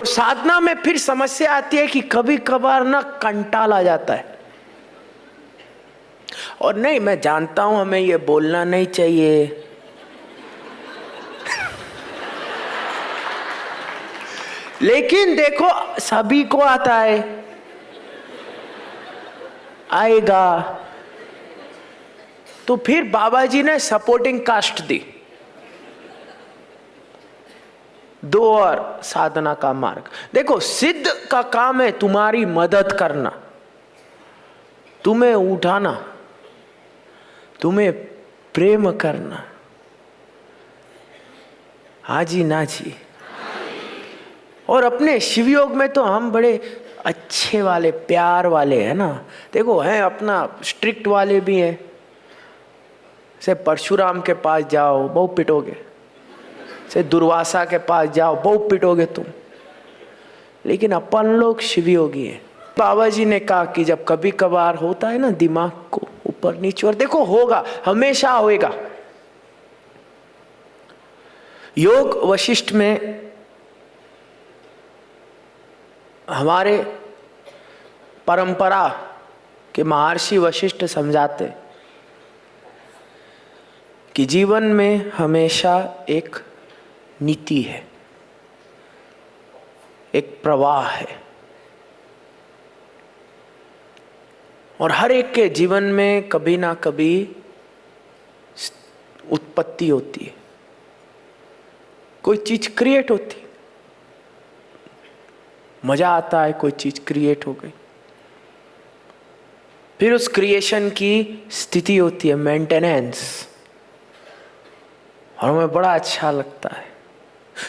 साधना में फिर समस्या आती है कि कभी कभार ना कंटाल आ जाता है। और नहीं, मैं जानता हूं हमें ये बोलना नहीं चाहिए, लेकिन देखो सभी को आता है, आएगा। तो फिर बाबा जी ने सपोर्टिंग कास्ट दी, 2 और साधना का मार्ग। देखो, सिद्ध का काम है तुम्हारी मदद करना, तुम्हें उठाना, तुम्हें प्रेम करना। हाँ जी ना जी। और अपने शिवयोग में तो हम बड़े अच्छे वाले, प्यार वाले हैं ना। देखो, हैं अपना स्ट्रिक्ट वाले भी हैं। से परशुराम के पास जाओ, बहुत पिटोगे। से दुर्वासा के पास जाओ, बहुत पिटोगे तुम। लेकिन अपन लोग शिवयोगी हैं। बाबा जी ने कहा कि जब कभी कभार होता है ना दिमाग को ऊपर नीचे, और देखो होगा, हमेशा होएगा। योग वशिष्ठ में हमारे परंपरा के महर्षि वशिष्ठ समझाते कि जीवन में हमेशा एक नीति है, एक प्रवाह है, और हर एक के जीवन में कभी ना कभी उत्पत्ति होती है, कोई चीज क्रिएट होती है, मजा आता है, कोई चीज क्रिएट हो गई। फिर उस क्रिएशन की स्थिति होती है, मेंटेनेंस, और हमें बड़ा अच्छा लगता है।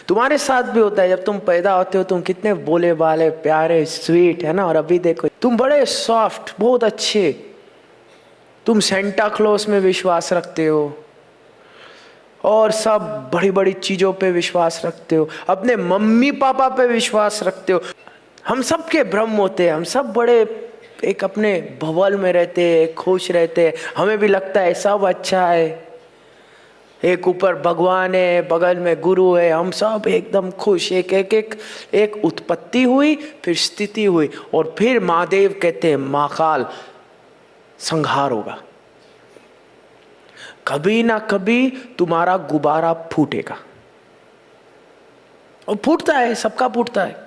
तुम्हारे साथ भी होता है, जब तुम पैदा होते हो तुम कितने बोले बाले, प्यारे, स्वीट, है ना। और अभी देखो तुम बड़े सॉफ्ट, बहुत अच्छे। तुम सेंटा क्लॉज में विश्वास रखते हो और सब बड़ी बड़ी चीजों पे विश्वास रखते हो, अपने मम्मी पापा पे विश्वास रखते हो। हम सब के भ्रम होते हैं, हम सब बड़े एक अपने भंवल में रहते हैं, खुश रहते हैं। हमें भी लगता है सब अच्छा है, एक ऊपर भगवान है, बगल में गुरु है, हम सब एकदम खुश। एक उत्पत्ति हुई, फिर स्थिति हुई, और फिर महादेव कहते हैं महाकाल संहार होगा। कभी ना कभी तुम्हारा गुब्बारा फूटेगा, और फूटता है, सबका फूटता है।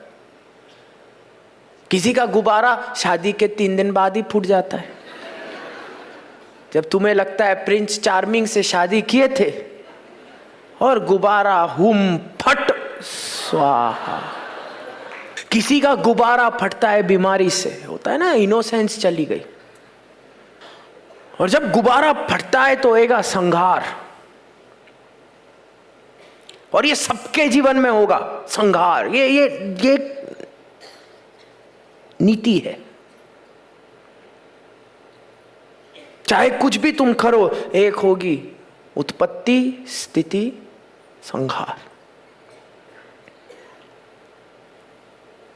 किसी का गुब्बारा शादी के 3 दिन बाद ही फूट जाता है। जब तुम्हें लगता है प्रिंस चार्मिंग से शादी किए थे, और गुब्बारा हुम फट स्वाहा। किसी का गुब्बारा फटता है बीमारी से, होता है ना, इनोसेंस चली गई। और जब गुब्बारा फटता है तो होगा संहार, और ये सबके जीवन में होगा संहार। ये नीति है। चाहे कुछ भी तुम करो, एक होगी उत्पत्ति, स्थिति, संहार।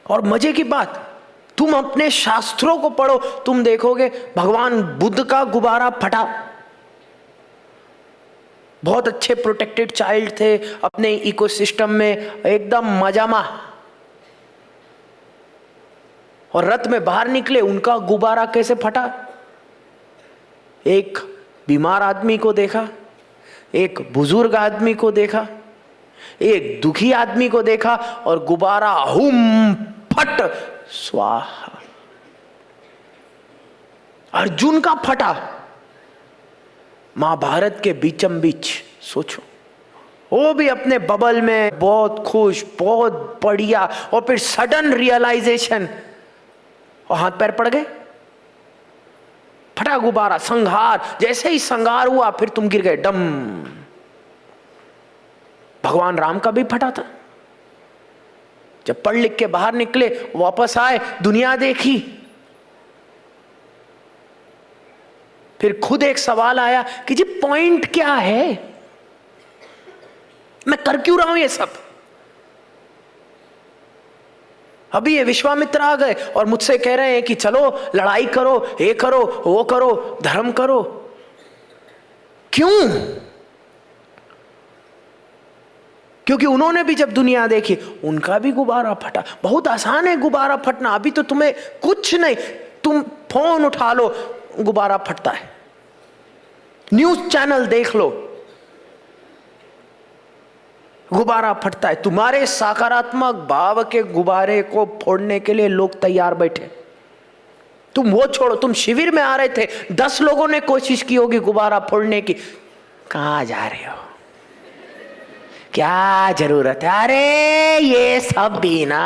और मजे की बात, तुम अपने शास्त्रों को पढ़ो, तुम देखोगे भगवान बुद्ध का गुब्बारा फटा, बहुत अच्छे प्रोटेक्टेड चाइल्ड थे, अपने इकोसिस्टम में एकदम मजामा, और रथ में बाहर निकले, उनका गुब्बारा कैसे फटा। एक बीमार आदमी को देखा, एक बुजुर्ग आदमी को देखा, एक दुखी आदमी को देखा, और गुब्बारा हुम फट स्वाहा। अर्जुन का फटा महाभारत के बीचम बीच। सोचो, वो भी अपने बबल में बहुत खुश, बहुत बढ़िया, और फिर सडन रियलाइजेशन, और हाथ पैर पड़ गए, फटा गुब्बारा, संहार। जैसे ही संहार हुआ, फिर तुम गिर गए डम। भगवान राम का भी फटा था। जब पढ़ लिख के बाहर निकले, वापस आए, दुनिया देखी, फिर खुद एक सवाल आया कि जी पॉइंट क्या है, मैं कर क्यों रहा हूं ये सब। अभी ये विश्वामित्र आ गए और मुझसे कह रहे हैं कि चलो लड़ाई करो, ये करो, वो करो, धर्म करो। क्यों? क्योंकि उन्होंने भी जब दुनिया देखी, उनका भी गुब्बारा फटा। बहुत आसान है गुब्बारा फटना, अभी तो तुम्हें कुछ नहीं, तुम फोन उठा लो, गुब्बारा फटता है। न्यूज चैनल देख लो, गुब्बारा फटता है। तुम्हारे सकारात्मक भाव के गुब्बारे को फोड़ने के लिए लोग तैयार बैठे। तुम वो छोड़ो, तुम शिविर में आ रहे थे, 10 लोगों ने कोशिश की होगी गुब्बारा फोड़ने की, कहां जा रहे हो, क्या जरूरत है, अरे ये सब भी ना,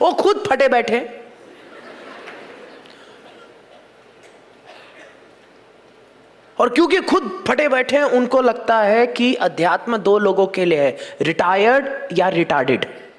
वो खुद फटे बैठे। और क्योंकि खुद फटे बैठे हैं, उनको लगता है कि अध्यात्म 2 लोगों के लिए है, रिटायर्ड या रिटार्डेड।